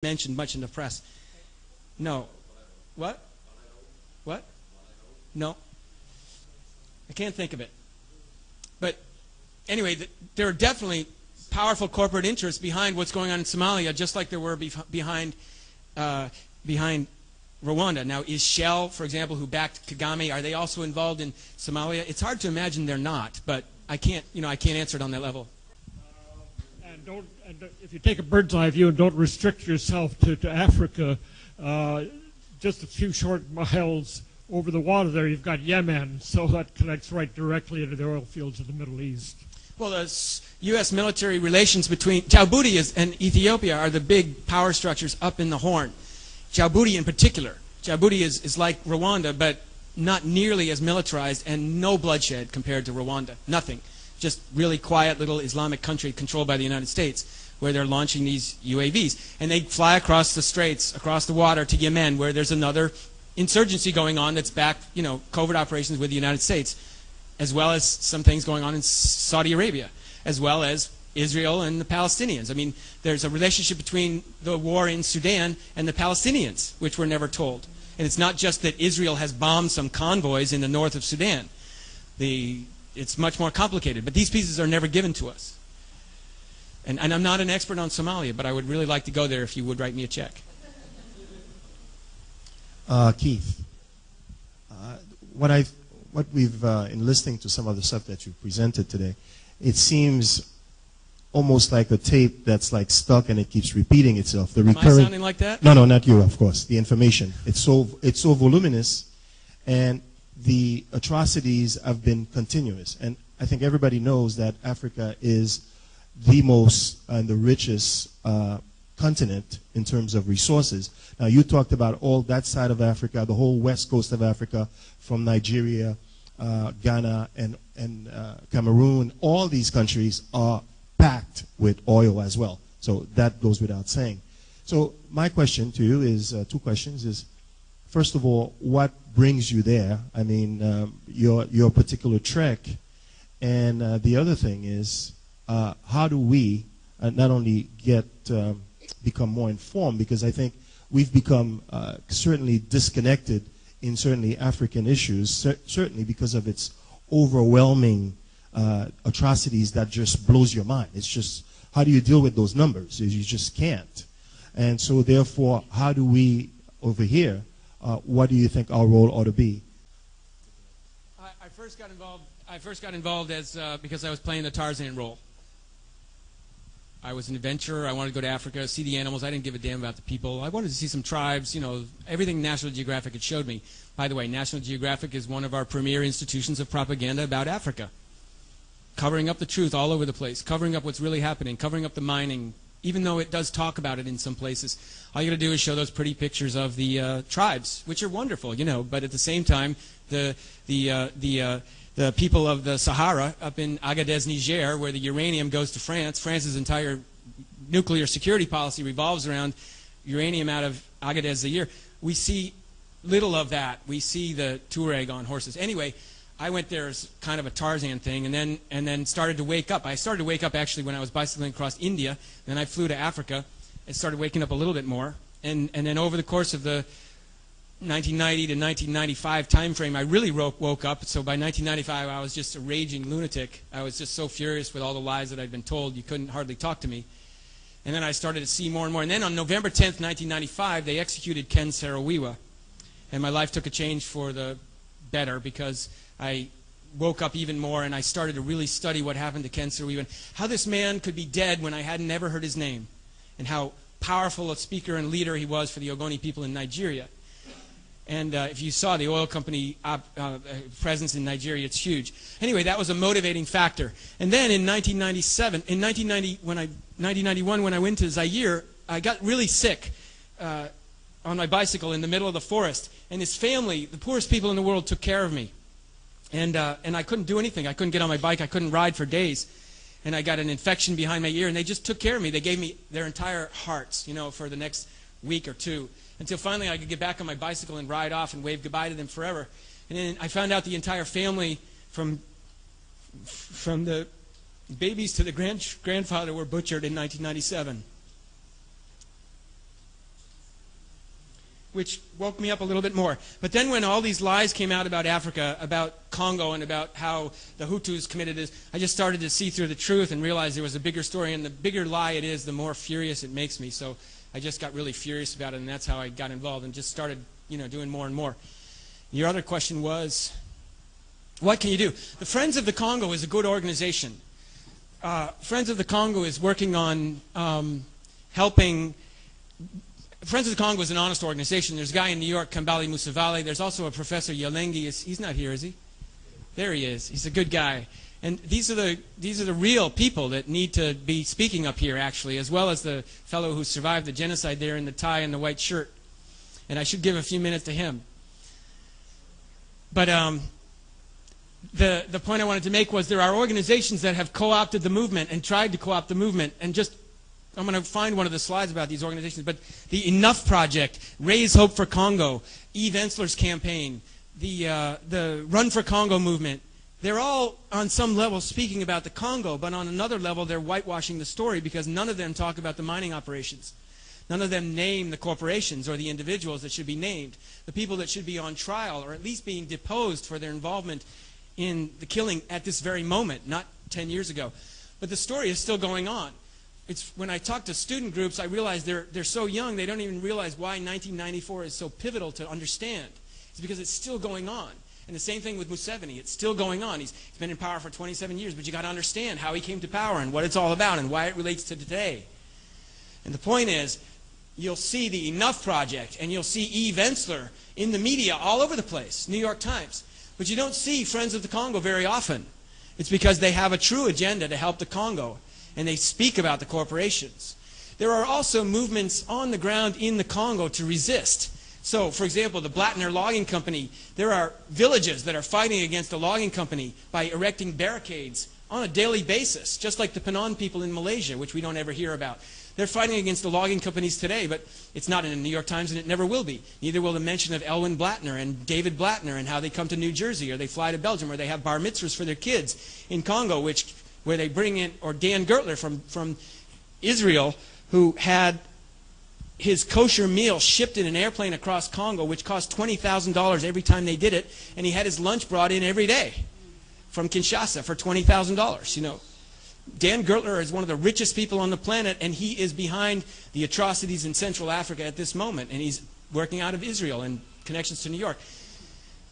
mentioned much in the press. No. What? What? No. I can't think of it. But anyway, there are definitely powerful corporate interests behind what's going on in Somalia, just like there were behind Rwanda. Now, is Shell, for example, who backed Kagame, are they also involved in Somalia? It's hard to imagine they're not, but I can't answer it on that level. And if you take a bird's eye view and don't restrict yourself to Africa, just a few short miles over the water there, you've got Yemen, so that connects right directly into the oil fields of the Middle East. Well, the U.S. military relations between Djibouti and Ethiopia are the big power structures up in the Horn. Djibouti in particular. Djibouti is like Rwanda, but not nearly as militarized and no bloodshed compared to Rwanda. Nothing. Just really quiet little Islamic country controlled by the United States, where they're launching these UAVs. And they fly across the straits, across the water to Yemen, where there's another insurgency going on that's backed, covert operations with the United States, as well as some things going on in Saudi Arabia, as well as Israel and the Palestinians. I mean, there's a relationship between the war in Sudan and the Palestinians, which we're never told. And it's not just that Israel has bombed some convoys in the north of Sudan. It's much more complicated, but these pieces are never given to us. And I'm not an expert on Somalia, but I would really like to go there if you would write me a check. Keith, what we've in listening to some of the stuff that you presented today, it seems almost like a tape that's like stuck and it keeps repeating itself. Am I sounding like that? No, not you, of course. The information. It's so voluminous, and the atrocities have been continuous. And I think everybody knows that Africa is the most and the richest continent in terms of resources. Now, you talked about all that side of Africa, the whole west coast of Africa, from Nigeria, Ghana, and Cameroon. All these countries are packed with oil as well. So that goes without saying. So my question to you is, two questions, is, first of all, what brings you there? I mean, your particular trek. And the other thing is, how do we not only become more informed, because I think we've become certainly disconnected in certainly African issues, certainly because of its overwhelming atrocities that just blows your mind. It's just, how do you deal with those numbers? You just can't. And so therefore, how do we, over here, what do you think our role ought to be? I first got involved because I was playing the Tarzan role. I was an adventurer. I wanted to go to Africa, see the animals. I didn't give a damn about the people. I wanted to see some tribes, everything National Geographic had showed me. By the way, National Geographic is one of our premier institutions of propaganda about Africa. Covering up the truth all over the place, covering up what's really happening, covering up the mining, even though it does talk about it in some places. All you got to do is show those pretty pictures of the tribes, which are wonderful, but at the same time, the people of the Sahara up in Agadez, Niger, where the uranium goes to France. France's entire nuclear security policy revolves around uranium out of Agadez a year. We see little of that. We see the Tuareg on horses. Anyway, I went there as kind of a Tarzan thing, and then started to wake up. I started to wake up actually when I was bicycling across India. Then I flew to Africa and started waking up a little bit more. And then over the course of the 1990 to 1995 time frame, I really woke up. So by 1995, I was just a raging lunatic. I was just so furious with all the lies that I'd been told. You couldn't hardly talk to me. And then I started to see more and more. And then on November 10th, 1995, they executed Ken Saro-Wiwa. And my life took a change for the better, because I woke up even more and I started to really study what happened to Ken Saro-Wiwa, and how this man could be dead when I had never heard his name, and how powerful a speaker and leader he was for the Ogoni people in Nigeria. And if you saw the oil company presence in Nigeria, it's huge. Anyway, that was a motivating factor. And then in 1991, when I went to Zaire, I got really sick on my bicycle in the middle of the forest. And this family, the poorest people in the world, took care of me. And I couldn't do anything. I couldn't get on my bike. I couldn't ride for days. And I got an infection behind my ear, and they just took care of me. They gave me their entire hearts, for the next week or two, until finally I could get back on my bicycle and ride off and wave goodbye to them forever. And then I found out the entire family, from the babies to the grandfather, were butchered in 1997. which woke me up a little bit more. But then when all these lies came out about Africa, about Congo, and about how the Hutus committed this, I just started to see through the truth and realize there was a bigger story. And the bigger lie it is, the more furious it makes me. So I just got really furious about it, and that's how I got involved and just started, doing more and more. Your other question was, what can you do? The Friends of the Congo is a good organization. Friends of the Congo is working on helping. Friends of the Congo is an honest organization. There's a guy in New York, Kambale Musavale. There's also a Professor Yelengi. He's not here, is he? There he is. He's a good guy. And these are the real people that need to be speaking up here, actually, as well as the fellow who survived the genocide there in the tie and the white shirt. And I should give a few minutes to him. But the point I wanted to make was there are organizations that have co-opted the movement and tried to co-opt the movement, and I'm going to find one of the slides about these organizations, but the Enough Project, Raise Hope for Congo, Eve Ensler's campaign, the Run for Congo movement, they're all on some level speaking about the Congo, but on another level they're whitewashing the story because none of them talk about the mining operations. None of them name the corporations or the individuals that should be named, the people that should be on trial or at least being deposed for their involvement in the killing at this very moment, not 10 years ago. But the story is still going on. When I talk to student groups, I realize they're so young, they don't even realize why 1994 is so pivotal to understand. It's because it's still going on. And the same thing with Museveni. It's still going on. He's been in power for 27 years, but you got to understand how he came to power and what it's all about and why it relates to today. And the point is, you'll see the Enough Project and you'll see Eve Ensler in the media all over the place, New York Times. But you don't see Friends of the Congo very often. It's because they have a true agenda to help the Congo, and they speak about the corporations. There are also movements on the ground in the Congo to resist. So, for example, the Blattner Logging Company, there are villages that are fighting against the logging company by erecting barricades on a daily basis, just like the Penon people in Malaysia, which we don't ever hear about. They're fighting against the logging companies today, but it's not in the New York Times, and it never will be. Neither will the mention of Elwin Blattner and David Blattner and how they come to New Jersey, or they fly to Belgium, or they have bar mitzvahs for their kids in Congo, where they bring in, or Dan Gertler from Israel, who had his kosher meal shipped in an airplane across Congo, which cost $20,000 every time they did it, and he had his lunch brought in every day from Kinshasa for $20,000, Dan Gertler is one of the richest people on the planet, and he is behind the atrocities in Central Africa at this moment, and he's working out of Israel and connections to New York.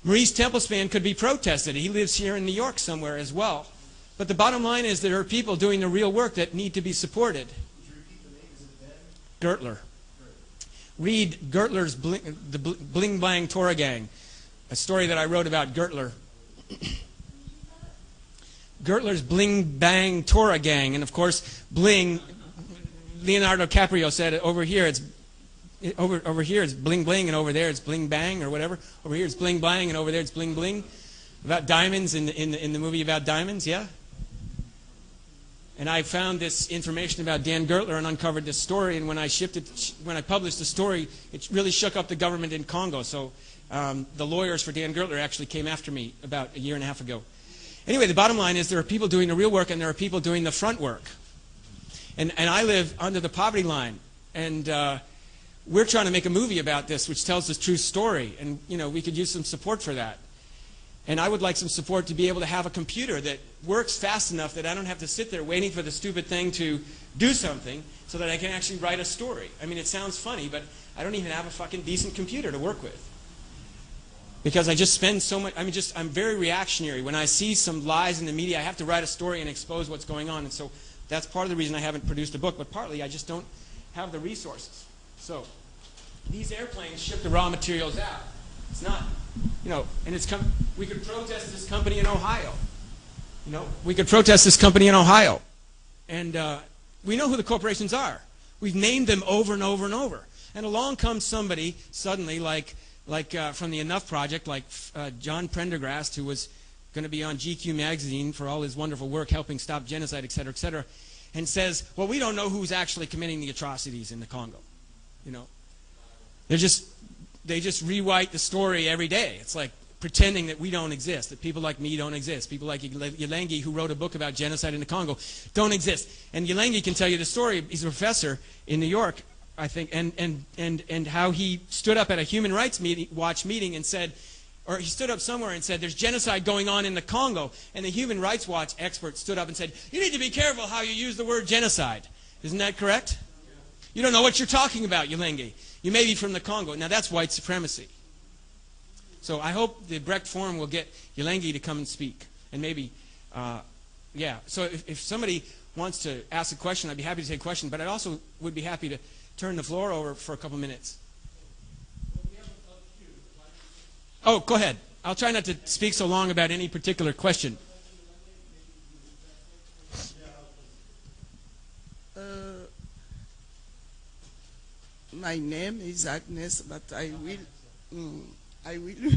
Maurice Templespan could be protested. He lives here in New York somewhere as well. But the bottom line is there are people doing the real work that need to be supported. Gertler. Read Gertler's the Bling Blang Torah Gang, a story that I wrote about Gertler. Gertler's Bling Bang Torah Gang, and of course, bling. Leonardo DiCaprio said over here it's over here it's bling bling, and over there it's bling bang or whatever. Over here it's bling blang, and over there it's bling bling. About diamonds in the movie about diamonds, yeah. And I found this information about Dan Gertler and uncovered this story. And when I published the story, it really shook up the government in Congo. So the lawyers for Dan Gertler actually came after me about a year and a half ago. Anyway, the bottom line is there are people doing the real work and there are people doing the front work. And I live under the poverty line. And we're trying to make a movie about this which tells this true story. And, we could use some support for that. And I would like some support to be able to have a computer that works fast enough that I don't have to sit there waiting for the stupid thing to do something so that I can actually write a story. I mean, it sounds funny, but I don't even have a fucking decent computer to work with. Because I just spend so much, I'm very reactionary. When I see some lies in the media, I have to write a story and expose what's going on. And so that's part of the reason I haven't produced a book, but partly I just don't have the resources. So these airplanes ship the raw materials out. It's not, and we could protest this company in Ohio. We could protest this company in Ohio. And we know who the corporations are. We've named them over and over and over. And along comes somebody suddenly like from the Enough Project, like John Prendergast, who was going to be on GQ magazine for all his wonderful work helping stop genocide, et cetera, and says, well, we don't know who's actually committing the atrocities in the Congo. They just rewrite the story every day. It's like pretending that we don't exist, that people like me don't exist. People like Yelengi, who wrote a book about genocide in the Congo, don't exist. And Yelengi can tell you the story. He's a professor in New York I think, and how he stood up at a Human Rights Watch meeting and said, or he stood up somewhere and said, there's genocide going on in the Congo, and the Human Rights Watch expert stood up and said, you need to be careful how you use the word genocide. Isn't that correct? You don't know what you're talking about, Yulenge. You may be from the Congo. Now that's white supremacy. So I hope the Brecht Forum will get Yulenge to come and speak. And maybe, yeah. So if somebody wants to ask a question, I'd be happy to take a question, but I also would be happy to turn the floor over for a couple minutes. Oh, go ahead. I'll try not to speak so long about any particular question. My name is Agnes, but I will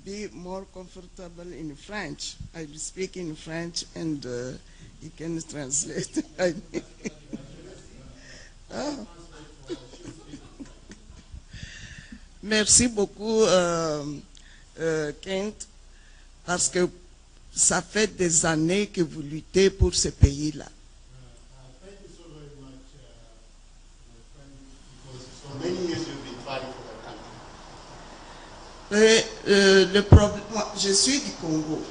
be more comfortable in French. I will speak in French and you can translate. Oh. Merci beaucoup, Kent, parce que ça fait des années que vous luttez pour ce pays-là. Thank you so very much, my friend, because for many years you've been fighting for the country. Le problème, moi, je suis du Congo.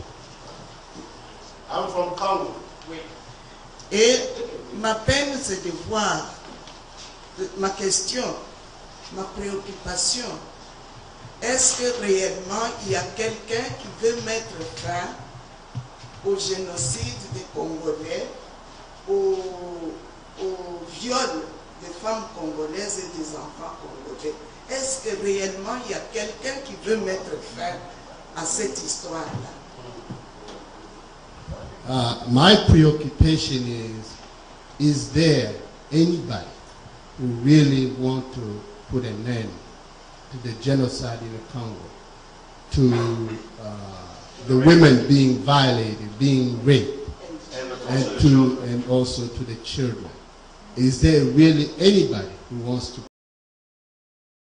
I'm from Congo. Et ma peine, c'est de voir ma question, ma préoccupation. Est-ce que réellement il y a quelqu'un qui veut mettre fin au génocide des Congolais, au viol des femmes congolaises et des enfants congolais? Est-ce que réellement il y a quelqu'un qui veut mettre fin à cette histoire-là? My preoccupation is there anybody who really want to put an end to the genocide in the Congo, to the women being violated, being raped, and also to the children? Is there really anybody who wants to